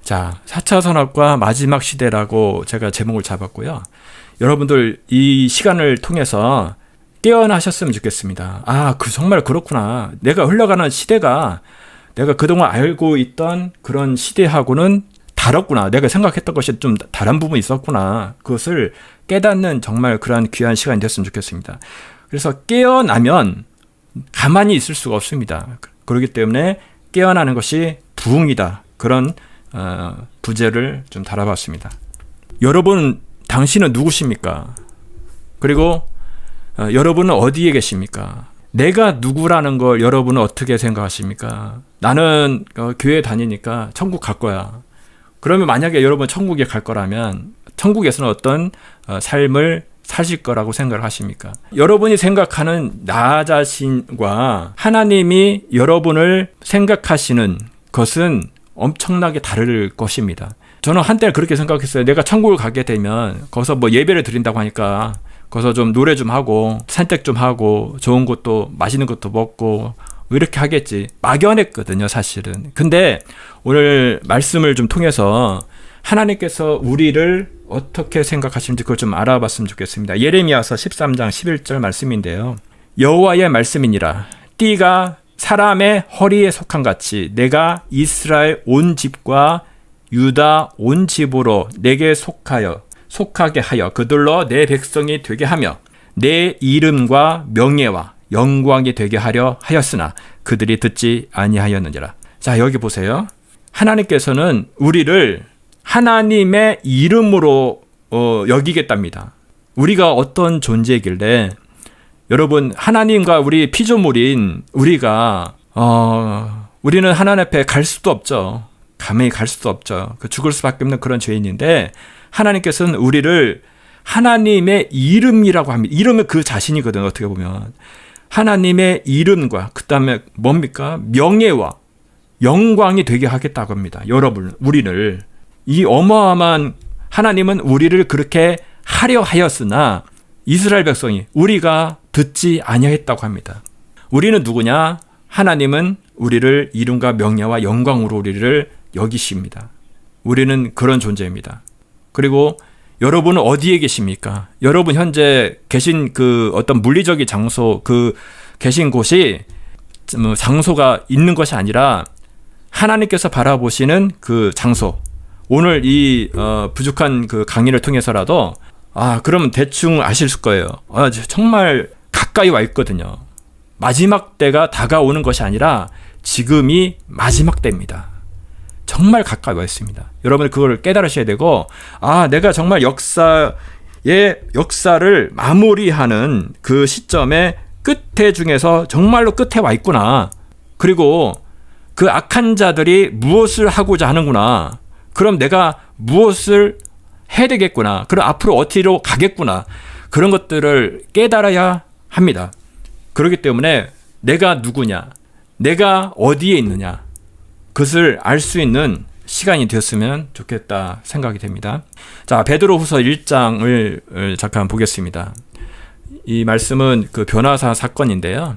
자, 4차 산업과 마지막 시대라고 제가 제목을 잡았고요. 여러분들 이 시간을 통해서 깨어나셨으면 좋겠습니다. 아, 정말 그렇구나. 내가 흘러가는 시대가 내가 그동안 알고 있던 그런 시대하고는 다르구나. 내가 생각했던 것이 좀 다른 부분이 있었구나. 그것을 깨닫는 정말 그러한 귀한 시간이 됐으면 좋겠습니다. 그래서 깨어나면 가만히 있을 수가 없습니다. 그렇기 때문에 깨어나는 것이 부흥이다. 그런 부제를 좀 달아봤습니다. 여러분, 당신은 누구십니까? 그리고 여러분은 어디에 계십니까? 내가 누구라는 걸 여러분은 어떻게 생각하십니까? 나는 교회 다니니까 천국 갈 거야. 그러면 만약에 여러분 천국에 갈 거라면 천국에서는 어떤 삶을 사실 거라고 생각을 하십니까? 여러분이 생각하는 나 자신과 하나님이 여러분을 생각하시는 것은 엄청나게 다를 것입니다. 저는 한때 그렇게 생각했어요. 내가 천국을 가게 되면 거기서 뭐 예배를 드린다고 하니까 거기서 좀 노래 좀 하고 산책 좀 하고 좋은 것도 맛있는 것도 먹고 이렇게 하겠지. 막연했거든요, 사실은. 근데 오늘 말씀을 좀 통해서 하나님께서 우리를 어떻게 생각하시는지 그걸 좀 알아봤으면 좋겠습니다. 예레미야서 13장 11절 말씀인데요. 여호와의 말씀이니라. 띠가 사람의 허리에 속한 같이 내가 이스라엘 온 집과 유다 온 집으로 내게 속하게 하여 그들로 내 백성이 되게 하며 내 이름과 명예와 영광이 되게 하려 하였으나 그들이 듣지 아니하였느니라. 자, 여기 보세요. 하나님께서는 우리를 하나님의 이름으로 여기겠답니다. 우리가 어떤 존재이길래 여러분, 하나님과 우리 피조물인 우리가 우리는 하나님 앞에 갈 수도 없죠. 감히 갈 수도 없죠. 죽을 수밖에 없는 그런 죄인인데 하나님께서는 우리를 하나님의 이름이라고 합니다. 이름은 그 자신이거든요. 어떻게 보면 하나님의 이름과 그 다음에 뭡니까? 명예와 영광이 되게 하겠다고 합니다. 여러분, 우리를. 이 어마어마한 하나님은 우리를 그렇게 하려 하였으나 이스라엘 백성이 우리가 듣지 아니했다고 합니다. 우리는 누구냐? 하나님은 우리를 이름과 명예와 영광으로 우리를 여기십니다. 우리는 그런 존재입니다. 그리고 여러분은 어디에 계십니까? 여러분 현재 계신 그 어떤 물리적인 장소, 계신 곳이 장소가 있는 것이 아니라 하나님께서 바라보시는 그 장소. 오늘 이 부족한 그 강의를 통해서라도 그러면 대충 아실 거예요. 정말 가까이 와 있거든요. 마지막 때가 다가오는 것이 아니라 지금이 마지막 때입니다. 정말 가까이 와 있습니다. 여러분 그걸 깨달으셔야 되고 내가 정말 역사를 마무리하는 그 시점의 끝에 중에서 정말로 끝에 와 있구나. 그리고 그 악한 자들이 무엇을 하고자 하는구나. 그럼 내가 무엇을 해야 되겠구나. 그럼 앞으로 어디로 가겠구나. 그런 것들을 깨달아야 합니다. 그렇기 때문에 내가 누구냐, 내가 어디에 있느냐, 그것을 알 수 있는 시간이 되었으면 좋겠다 생각이 됩니다. 자, 베드로후서 1장을 잠깐 보겠습니다. 이 말씀은 그 변화사 사건인데요.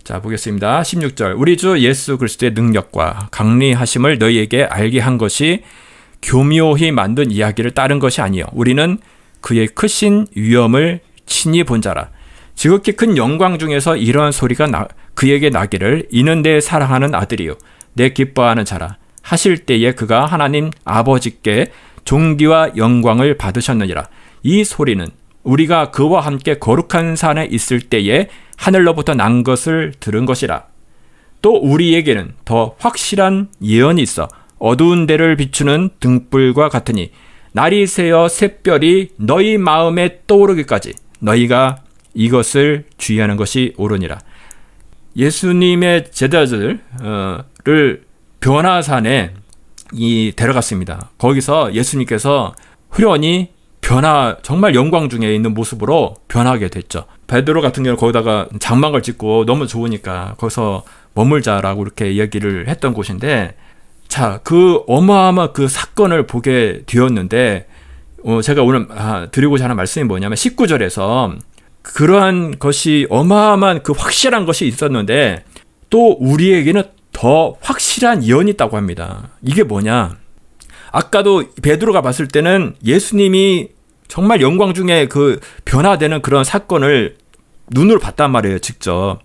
자, 보겠습니다. 16절. 우리 주 예수 그리스도의 능력과 강리하심을 너희에게 알게 한 것이 교묘히 만든 이야기를 따른 것이 아니요. 우리는 그의 크신 위엄을 친히 본 자라. 지극히 큰 영광 중에서 이러한 소리가 그에게 나기를 이는 내 사랑하는 아들이요 내 기뻐하는 자라 하실 때에 그가 하나님 아버지께 존귀와 영광을 받으셨느니라. 이 소리는 우리가 그와 함께 거룩한 산에 있을 때에 하늘로부터 난 것을 들은 것이라. 또 우리에게는 더 확실한 예언이 있어 어두운 데를 비추는 등불과 같으니 날이 새어 샛별이 너희 마음에 떠오르기까지 너희가 이것을 주의하는 것이 옳으니라. 예수님의 제자들을 변화산에 데려갔습니다. 거기서 예수님께서 후련히 정말 영광 중에 있는 모습으로 변하게 됐죠. 베드로 같은 경우는 거기다가 장막을 짓고 너무 좋으니까 거기서 머물자라고 이렇게 얘기를 했던 곳인데, 자, 그 어마어마한 그 사건을 보게 되었는데, 제가 오늘 드리고자 하는 말씀이 뭐냐면 19절에서 그러한 것이 어마어마한 그 확실한 것이 있었는데 또 우리에게는 더 확실한 예언이 있다고 합니다. 이게 뭐냐? 아까도 베드로가 봤을 때는 예수님이 정말 영광 중에 그 변화되는 그런 사건을 눈으로 봤단 말이에요, 직접.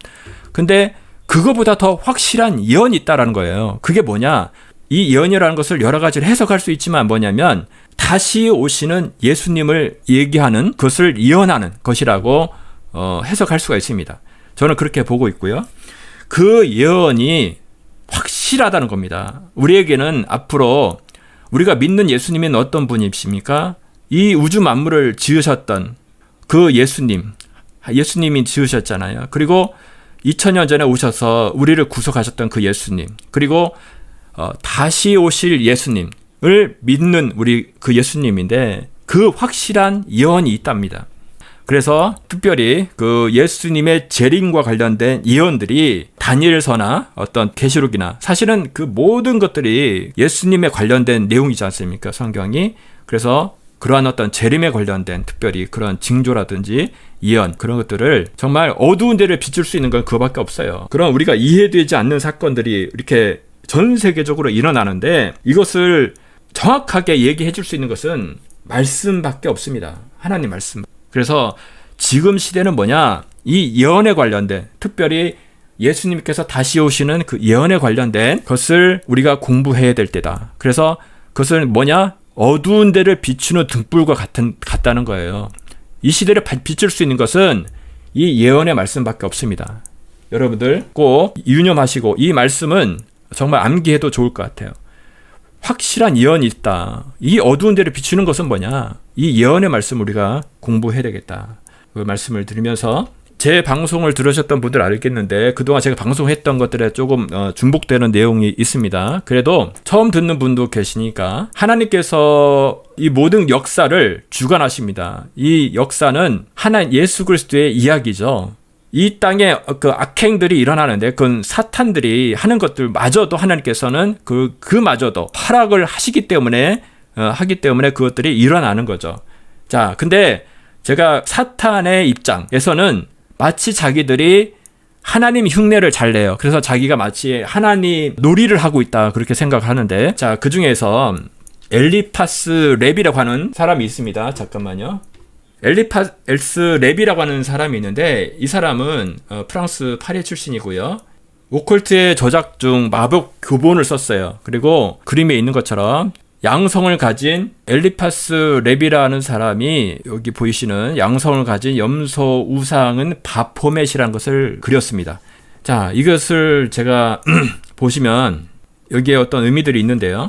근데 그거보다 더 확실한 예언이 있다라는 거예요. 그게 뭐냐? 이 예언이라는 것을 여러 가지로 해석할 수 있지만 뭐냐면 다시 오시는 예수님을 얘기하는 것을 예언하는 것이라고 해석할 수가 있습니다. 저는 그렇게 보고 있고요. 그 예언이 확실하다는 겁니다. 우리에게는 앞으로 우리가 믿는 예수님은 어떤 분이십니까? 이 우주 만물을 지으셨던 그 예수님이 지으셨잖아요. 그리고 2000년 전에 오셔서 우리를 구속하셨던 그 예수님, 그리고 다시 오실 예수님을 믿는 우리 그 예수님인데 그 확실한 예언이 있답니다. 그래서 특별히 그 예수님의 재림과 관련된 예언들이 다니엘서나 어떤 계시록이나 사실은 그 모든 것들이 예수님에 관련된 내용이지 않습니까? 성경이. 그래서 그러한 어떤 재림에 관련된 특별히 그런 징조라든지 예언 그런 것들을 정말 어두운 데를 비출 수 있는 건 그거밖에 없어요. 그런 우리가 이해되지 않는 사건들이 이렇게 전 세계적으로 일어나는데 이것을 정확하게 얘기해 줄 수 있는 것은 말씀밖에 없습니다. 하나님 말씀. 그래서 지금 시대는 뭐냐? 이 예언에 관련된 특별히 예수님께서 다시 오시는 그 예언에 관련된 것을 우리가 공부해야 될 때다. 그래서 그것은 뭐냐? 어두운 데를 비추는 등불과 같다는 거예요. 이 시대를 비출 수 있는 것은 이 예언의 말씀밖에 없습니다. 여러분들 꼭 유념하시고 이 말씀은 정말 암기해도 좋을 것 같아요. 확실한 예언이 있다. 이 어두운 데를 비추는 것은 뭐냐? 이 예언의 말씀을 우리가 공부해야 되겠다. 그 말씀을 드리면서 제 방송을 들으셨던 분들 알겠는데 그동안 제가 방송했던 것들에 조금 중복되는 내용이 있습니다. 그래도 처음 듣는 분도 계시니까 하나님께서 이 모든 역사를 주관하십니다. 이 역사는 예수 그리스도의 이야기죠. 이 땅에 그 악행들이 일어나는데 그건 사탄들이 하는 것들마저도 하나님께서는 그마저도 허락을 하기 때문에 그것들이 일어나는 거죠. 자, 근데 제가 사탄의 입장에서는 마치 자기들이 하나님 흉내를 잘 내요. 그래서 자기가 마치 하나님 놀이를 하고 있다 그렇게 생각하는데 자, 그 중에서 엘리파스 랩이라고 하는 사람이 있습니다. 잠깐만요. 엘리파스 랩이라고 하는 사람이 있는데 이 사람은 프랑스 파리 출신이고요. 오컬트의 저작 중 마법 교본을 썼어요. 그리고 그림에 있는 것처럼 양성을 가진 엘리파스 랩이라는 사람이 여기 보이시는 양성을 가진 염소 우상은 바포멧이라는 것을 그렸습니다. 자, 이것을 제가 보시면 여기에 어떤 의미들이 있는데요.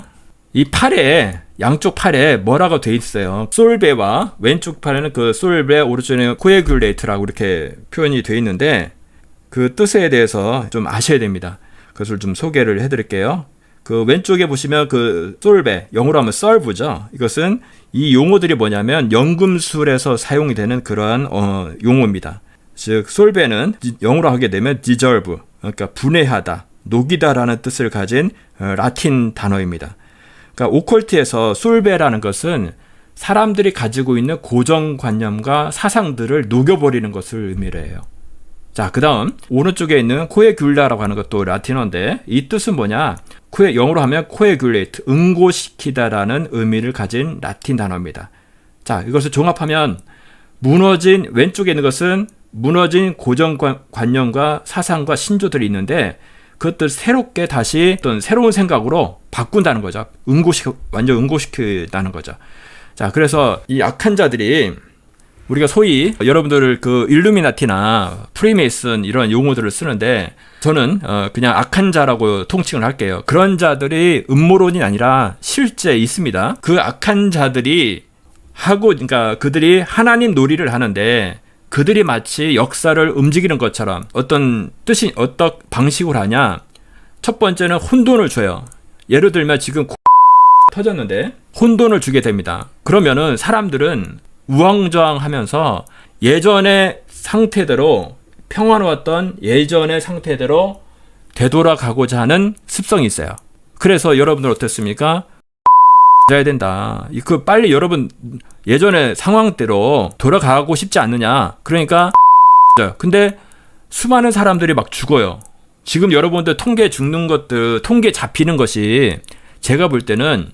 이 팔에 양쪽 팔에 뭐라고 돼 있어요. 솔베와 왼쪽 팔에는 그 솔베 오른쪽에는 코에귤레이트라고 이렇게 표현이 돼 있는데 그 뜻에 대해서 좀 아셔야 됩니다. 그것을 좀 소개를 해드릴게요. 그 왼쪽에 보시면 그 솔베 영어로 하면 썰브죠. 이것은 이 용어들이 뭐냐면 연금술에서 사용이 되는 그러한 용어입니다. 즉 솔베는 영어로 하게 되면 디절브 그러니까 분해하다, 녹이다라는 뜻을 가진 라틴 단어입니다. 그러니까 오컬트에서 솔베라는 것은 사람들이 가지고 있는 고정관념과 사상들을 녹여버리는 것을 의미를 해요. 자, 그 다음 오른쪽에 있는 코에귤라라고 하는 것도 라틴어인데 이 뜻은 뭐냐? 영어로 하면 코에귤레이트, 응고시키다라는 의미를 가진 라틴 단어입니다. 자, 이것을 종합하면 왼쪽에 있는 것은 무너진 고정관념과 사상과 신조들이 있는데 그것들 새롭게 다시 어떤 새로운 생각으로 바꾼다는 거죠. 완전 응고시키다는 거죠. 자, 그래서 이 악한 자들이 우리가 소위 여러분들 그 일루미나티나 프리메이슨 이런 용어들을 쓰는데 저는 그냥 악한 자라고 통칭을 할게요. 그런 자들이 음모론이 아니라 실제 있습니다. 그 악한 자들이 그러니까 그들이 하나님 놀이를 하는데 그들이 마치 역사를 움직이는 것처럼 어떤 방식으로 하냐? 첫 번째는 혼돈을 줘요. 예를 들면 지금 터졌는데 혼돈을 주게 됩니다. 그러면은 사람들은 우왕좌왕하면서 예전의 상태대로 평화로웠던 예전의 상태대로 되돌아가고자 하는 습성이 있어요. 그래서 여러분들 어떻습니까? 해야 된다. 빨리 여러분 예전의 상황대로 돌아가고 싶지 않느냐. 그러니까 근데 수많은 사람들이 막 죽어요. 지금 여러분들 통계 잡히는 것이 제가 볼 때는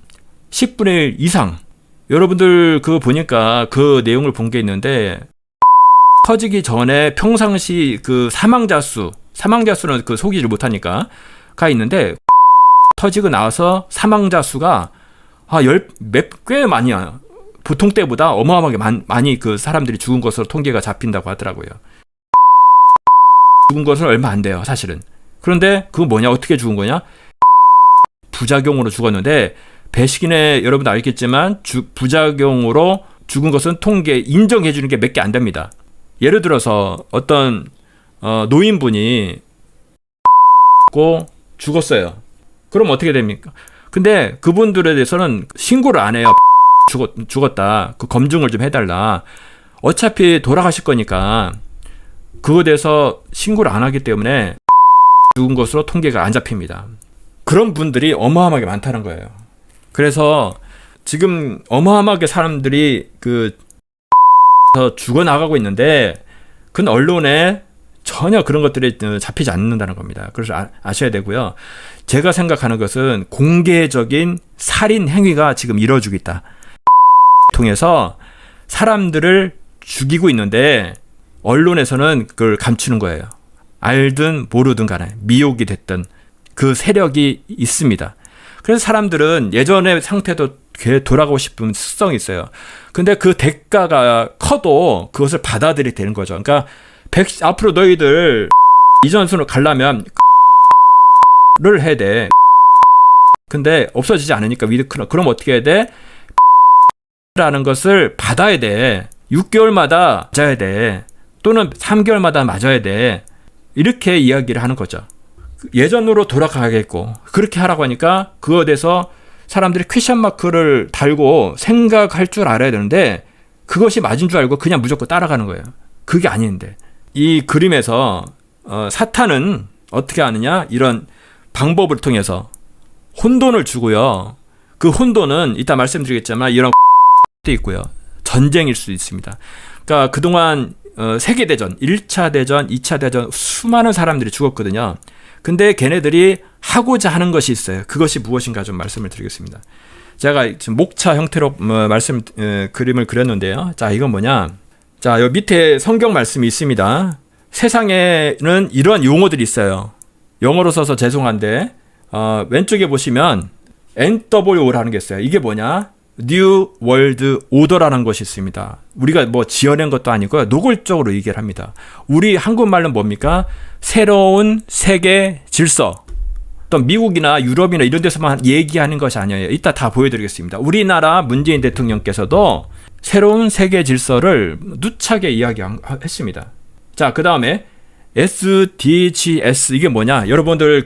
10분의 1 이상. 여러분들 그거 보니까 그 내용을 본 게 있는데, 터지기 전에 평상시 그 사망자 수는 그 속이질 못하니까 가 있는데, 터지고 나서 사망자 수가 꽤 많이야. 보통 때보다 어마어마하게 많이 그 사람들이 죽은 것으로 통계가 잡힌다고 하더라고요. 죽은 것은 얼마 안 돼요, 사실은. 그런데 그거 뭐냐? 어떻게 죽은 거냐? 부작용으로 죽었는데, 배식인에 여러분도 알겠지만 부작용으로 죽은 것은 통계 인정해 주는 게 몇 개 안 됩니다. 예를 들어서 어떤 노인분이 죽었어요. 그럼 어떻게 됩니까? 근데 그분들에 대해서는 신고를 안 해요. 죽었다. 그 검증을 좀 해달라. 어차피 돌아가실 거니까 그거에 대해서 신고를 안 하기 때문에 죽은 것으로 통계가 안 잡힙니다. 그런 분들이 어마어마하게 많다는 거예요. 그래서 지금 어마어마하게 사람들이 죽어나가고 있는데, 그건 언론에 전혀 그런 것들이 잡히지 않는다는 겁니다. 그래서 아셔야 되고요. 제가 생각하는 것은 공개적인 살인 행위가 지금 이루어지고 있다. 통해서 사람들을 죽이고 있는데 언론에서는 그걸 감추는 거예요. 알든 모르든 간에 미혹이 됐든 그 세력이 있습니다. 그래서 사람들은 예전의 상태도 돌아가고 싶은 습성이 있어요. 근데 그 대가가 커도 그것을 받아들이게 되는 거죠. 그러니까 앞으로 너희들 이전순으로 가려면 를 해야 돼. 근데 없어지지 않으니까 그럼 어떻게 해야 돼? 라는 것을 받아야 돼. 6개월마다 맞아야 돼. 또는 3개월마다 맞아야 돼. 이렇게 이야기를 하는 거죠. 예전으로 돌아가겠고, 그렇게 하라고 하니까 그거에 대해서 사람들이 퀘션 마크를 달고 생각할 줄 알아야 되는데, 그것이 맞은 줄 알고 그냥 무조건 따라가는 거예요. 그게 아닌데. 이 그림에서 사탄은 어떻게 하느냐? 이런 방법을 통해서 혼돈을 주고요. 그 혼돈은 이따 말씀드리겠지만 이런 도 있고요. 전쟁일 수도 있습니다. 그러니까 그동안 세계대전, 1차 대전, 2차 대전 수많은 사람들이 죽었거든요. 근데 걔네들이 하고자 하는 것이 있어요. 그것이 무엇인가 좀 말씀을 드리겠습니다. 제가 지금 목차 형태로 그림을 그렸는데요. 자, 이건 뭐냐? 자, 여기 밑에 성경 말씀이 있습니다. 세상에는 이런 용어들이 있어요. 영어로 써서 죄송한데 왼쪽에 보시면 NWO라는 게 있어요. 이게 뭐냐? New World Order라는 것이 있습니다. 우리가 뭐 지어낸 것도 아니고요. 노골적으로 얘기를 합니다. 우리 한국말로 뭡니까? 새로운 세계 질서. 또 미국이나 유럽이나 이런 데서만 얘기하는 것이 아니에요. 이따 다 보여드리겠습니다. 우리나라 문재인 대통령께서도 새로운 세계 질서를 누차게 이야기했습니다. 자, 그 다음에 SDGs 이게 뭐냐? 여러분들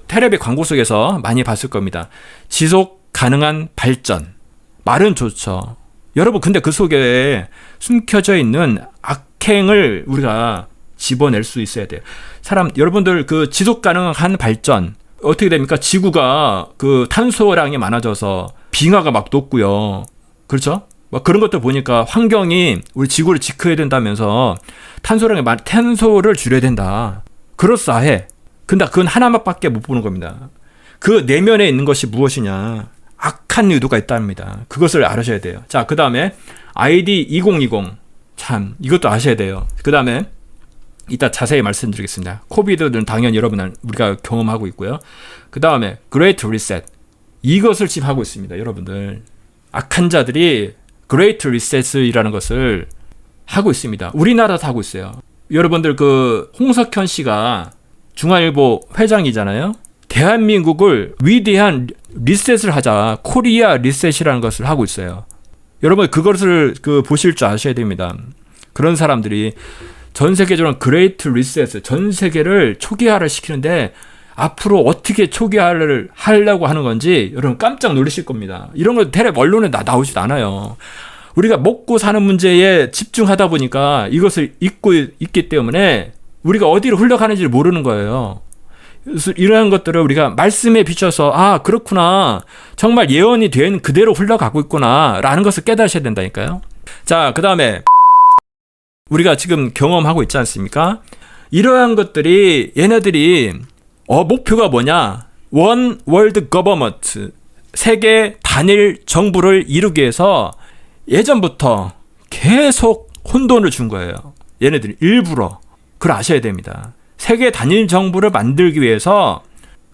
텔레비 광고 속에서 많이 봤을 겁니다. 지속 가능한 발전. 말은 좋죠. 여러분, 근데 그 속에 숨겨져 있는 악행을 우리가 집어낼 수 있어야 돼요. 여러분들 그 지속 가능한 발전 어떻게 됩니까? 지구가 그 탄소량이 많아져서 빙하가 막 녹고요. 그렇죠? 막 그런 것도 보니까 환경이 우리 지구를 지켜야 된다면서 탄소를 줄여야 된다. 그럴싸해. 근데 그건 하나밖에 못 보는 겁니다. 그 내면에 있는 것이 무엇이냐? 악한 의도가 있답니다. 그것을 알아셔야 돼요. 자, 그 다음에 ID 2020 참 이것도 아셔야 돼요. 그 다음에 이따 자세히 말씀드리겠습니다. 코비드는 당연히 우리가 경험하고 있고요. 그 다음에 Great Reset 이것을 지금 하고 있습니다. 여러분들 악한 자들이 Great Reset이라는 것을 하고 있습니다. 우리나라도 하고 있어요. 여러분들 그 홍석현 씨가 중앙일보 회장이잖아요. 대한민국을 위대한 리셋을 하자. 코리아 리셋이라는 것을 하고 있어요. 여러분 그것을 보실 줄 아셔야 됩니다. 그런 사람들이 전 세계적으로 그레이트 리셋, 전 세계를 초기화를 시키는데 앞으로 어떻게 초기화를 하려고 하는 건지 여러분 깜짝 놀라실 겁니다. 이런 거 텔레비 언론에 나오지도 않아요. 우리가 먹고 사는 문제에 집중하다 보니까 이것을 잊고 있기 때문에 우리가 어디로 흘러가는지를 모르는 거예요. 그래서 이러한 것들을 우리가 말씀에 비춰서 그렇구나. 정말 예언이 된 그대로 흘러가고 있구나. 라는 것을 깨달으셔야 된다니까요. 자, 그 다음에 우리가 지금 경험하고 있지 않습니까? 이러한 것들이 얘네들이 목표가 뭐냐? One World Government 세계 단일 정부를 이루기 위해서 예전부터 계속 혼돈을 준 거예요. 얘네들이 일부러. 그걸 아셔야 됩니다. 세계 단일 정부를 만들기 위해서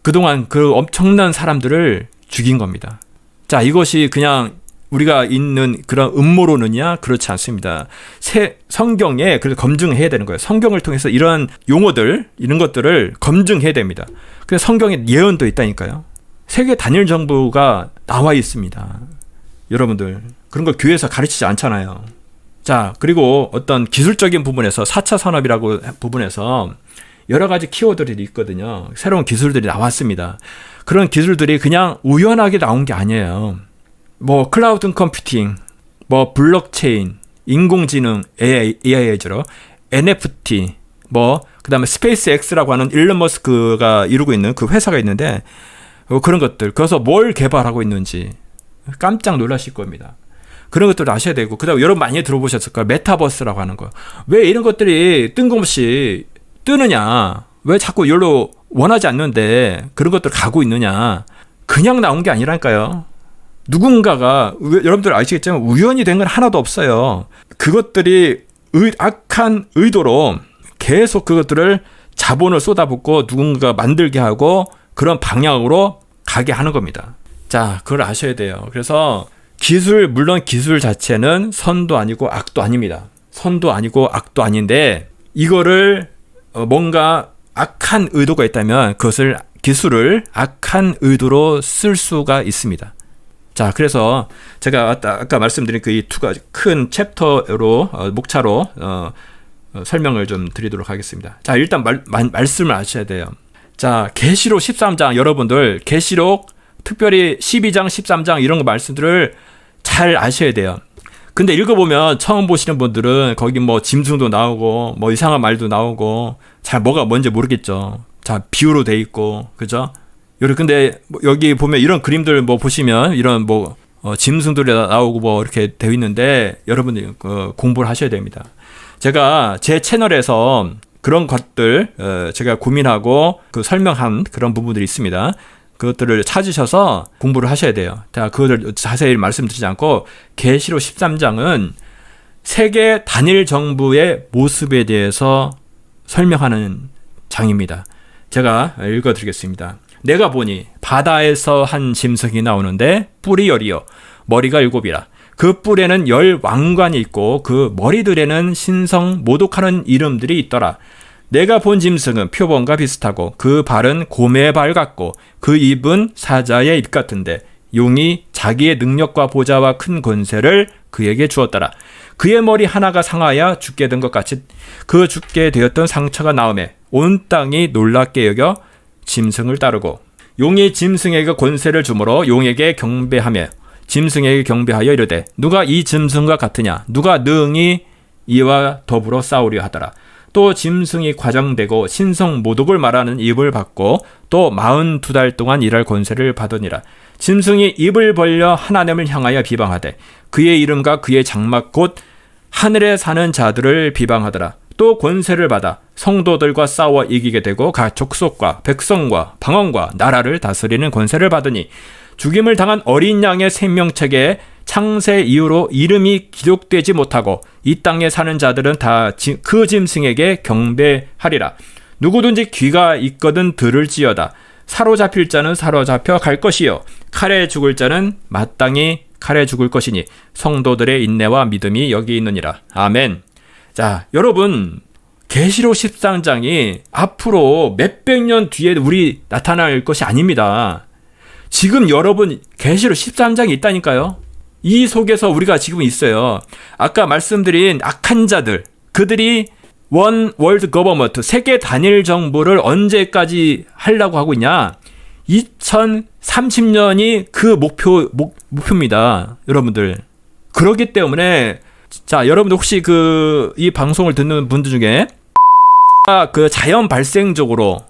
그동안 그 엄청난 사람들을 죽인 겁니다. 자, 이것이 그냥 우리가 있는 그런 음모론이냐? 그렇지 않습니다. 성경에 그래서 검증해야 되는 거예요. 성경을 통해서 이런 용어들, 이런 것들을 검증해야 됩니다. 그래서 성경에 예언도 있다니까요. 세계 단일 정부가 나와 있습니다. 여러분들, 그런 걸 교회에서 가르치지 않잖아요. 자, 그리고 어떤 기술적인 부분에서 4차 산업이라고 부분에서 여러 가지 키워드들이 있거든요. 새로운 기술들이 나왔습니다. 그런 기술들이 그냥 우연하게 나온 게 아니에요. 뭐 클라우드 컴퓨팅, 뭐 블록체인, 인공지능, AI죠, NFT, 뭐 그다음에 스페이스X라고 하는 일론 머스크가 이루고 있는 그 회사가 있는데 그런 것들, 그래서 뭘 개발하고 있는지 깜짝 놀라실 겁니다. 그런 것들을 아셔야 되고, 그다음에 여러분 많이 들어보셨을 거예요. 메타버스라고 하는 거. 왜 이런 것들이 뜬금없이 뜨느냐? 왜 자꾸 여기로 원하지 않는데 그런 것들 가고 있느냐? 그냥 나온 게 아니라니까요. 누군가가, 여러분들 아시겠지만 우연히 된 건 하나도 없어요. 그것들이 악한 의도로 계속 그것들을 자본을 쏟아붓고 누군가가 만들게 하고 그런 방향으로 가게 하는 겁니다. 자, 그걸 아셔야 돼요. 그래서 물론 기술 자체는 선도 아니고 악도 아닙니다. 선도 아니고 악도 아닌데 이거를 뭔가 악한 의도가 있다면 그것을 기술을 악한 의도로 쓸 수가 있습니다. 자, 그래서 제가 아까 말씀드린 그 이 두 가지 큰 챕터로 목차로 설명을 좀 드리도록 하겠습니다. 자, 일단 말씀을 아셔야 돼요. 자, 계시록 13장, 여러분들 계시록 특별히 12장, 13장 이런 거 말씀들을 잘 아셔야 돼요. 근데 읽어보면 처음 보시는 분들은 거기 뭐 짐승도 나오고 뭐 이상한 말도 나오고 잘 뭐가 뭔지 모르겠죠. 자, 비유로 돼 있고, 그죠? 근데 여기 보면 이런 그림들 뭐 보시면 이런 뭐 짐승들이 나오고 뭐 이렇게 되어 있는데 여러분들이 공부를 하셔야 됩니다. 제가 제 채널에서 그런 것들 제가 고민하고 그 설명한 그런 부분들이 있습니다. 그것들을 찾으셔서 공부를 하셔야 돼요. 제가 그것을 자세히 말씀드리지 않고 계시록 13장은 세계 단일 정부의 모습에 대해서 설명하는 장입니다. 제가 읽어드리겠습니다. 내가 보니 바다에서 한 짐승이 나오는데 뿔이 10이요 머리가 7이라. 그 뿔에는 10 왕관이 있고 그 머리들에는 신성 모독하는 이름들이 있더라. 내가 본 짐승은 표범과 비슷하고 그 발은 곰의 발 같고 그 입은 사자의 입 같은데 용이 자기의 능력과 보좌와 큰 권세를 그에게 주었더라. 그의 머리 하나가 상하여 죽게 된 것 같이 그 죽게 되었던 상처가 나오매 온 땅이 놀랍게 여겨 짐승을 따르고 용이 짐승에게 권세를 주므로 용에게 경배하며 짐승에게 경배하여 이르되 누가 이 짐승과 같으냐 누가 능히 이와 더불어 싸우려 하더라. 또 짐승이 과장되고 신성 모독을 말하는 입을 받고 또 42달 동안 일할 권세를 받으니라. 짐승이 입을 벌려 하나님을 향하여 비방하되 그의 이름과 그의 장막 곧 하늘에 사는 자들을 비방하더라. 또 권세를 받아 성도들과 싸워 이기게 되고 각 족속과 백성과 방언과 나라를 다스리는 권세를 받으니 죽임을 당한 어린 양의 생명책에 창세 이후로 이름이 기록되지 못하고 이 땅에 사는 자들은 다 그 짐승에게 경배하리라. 누구든지 귀가 있거든 들을지어다. 사로잡힐 자는 사로잡혀 갈 것이요 칼에 죽을 자는 마땅히 칼에 죽을 것이니 성도들의 인내와 믿음이 여기 있느니라. 아멘. 자, 여러분 계시록 13장이 앞으로 몇백 년 뒤에 우리 나타날 것이 아닙니다. 지금 여러분 계시록 13장이 있다니까요. 이 속에서 우리가 지금 있어요. 아까 말씀드린 악한 자들, 그들이 원 월드 거버먼트, 세계 단일 정부를 언제까지 하려고 하고 있냐? 2030년이 그 목표입니다. 여러분들. 그렇기 때문에 자, 여러분들 혹시 이 방송을 듣는 분들 중에 그 자연 발생적으로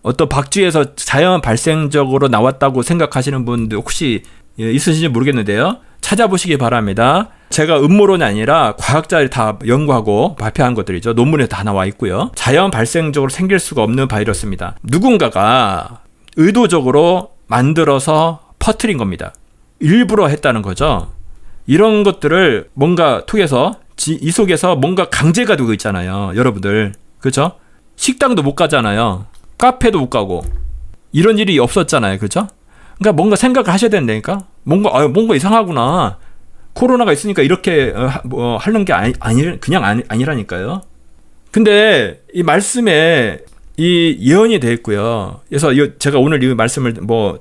어떤 박쥐에서 자연 발생적으로 나왔다고 생각하시는 분들 혹시 있으신지 모르겠는데요. 찾아보시기 바랍니다. 제가 음모론이 아니라 과학자들이 다 연구하고 발표한 것들이죠. 논문에 다 나와 있고요. 자연 발생적으로 생길 수가 없는 바이러스입니다. 누군가가 의도적으로 만들어서 퍼뜨린 겁니다. 일부러 했다는 거죠. 이런 것들을 뭔가 통해서 이 속에서 뭔가 강제가 되고 있잖아요. 여러분들. 그렇죠? 식당도 못 가잖아요. 카페도 못 가고. 이런 일이 없었잖아요. 그렇죠? 그러니까 뭔가 생각을 하셔야 된다니까. 뭔가 이상하구나. 코로나가 있으니까 이렇게 하는 게 아니라니까요. 근데 이 말씀에 이 예언이 되어 있고요. 그래서 제가 오늘 이 말씀을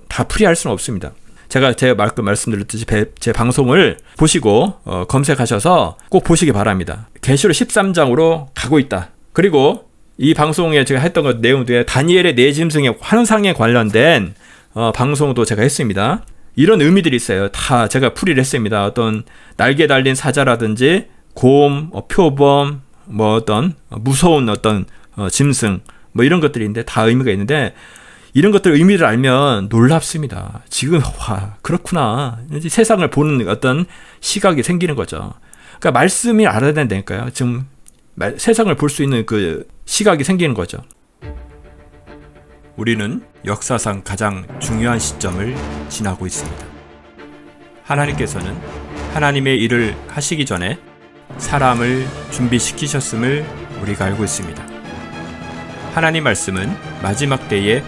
다 풀이할 수는 없습니다. 제가 말씀드렸듯이 제 방송을 보시고 검색하셔서 꼭 보시기 바랍니다. 계시록 13장으로 가고 있다. 그리고 이 방송에 제가 했던 것 내용 중에 다니엘의 네 짐승의 환상에 관련된 방송도 제가 했습니다. 이런 의미들이 있어요. 다 제가 풀이를 했습니다. 어떤 날개 달린 사자라든지 곰, 표범, 어떤 무서운 어떤 짐승 이런 것들인데 다 의미가 있는데 이런 것들 의미를 알면 놀랍습니다. 지금 그렇구나. 이제 세상을 보는 어떤 시각이 생기는 거죠. 그러니까 말씀이 알아야 된다니까요. 지금 세상을 볼 수 있는 그 시각이 생기는 거죠. 우리는 역사상 가장 중요한 시점을 지나고 있습니다. 하나님께서는 하나님의 일을 하시기 전에 사람을 준비시키셨음을 우리가 알고 있습니다. 하나님 말씀은 마지막 때에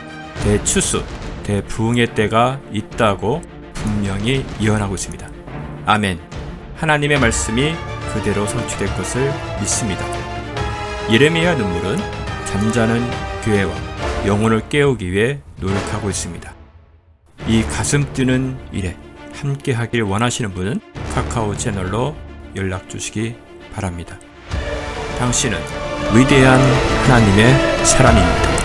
대추수, 대부흥의 때가 있다고 분명히 예언하고 있습니다. 아멘. 하나님의 말씀이 그대로 성취될 것을 믿습니다. 예레미야 눈물은 잠자는 교회와 영혼을 깨우기 위해 노력하고 있습니다. 이 가슴 뛰는 일에 함께 하길 원하시는 분은 카카오 채널로 연락 주시기 바랍니다. 당신은 위대한 하나님의 사람입니다.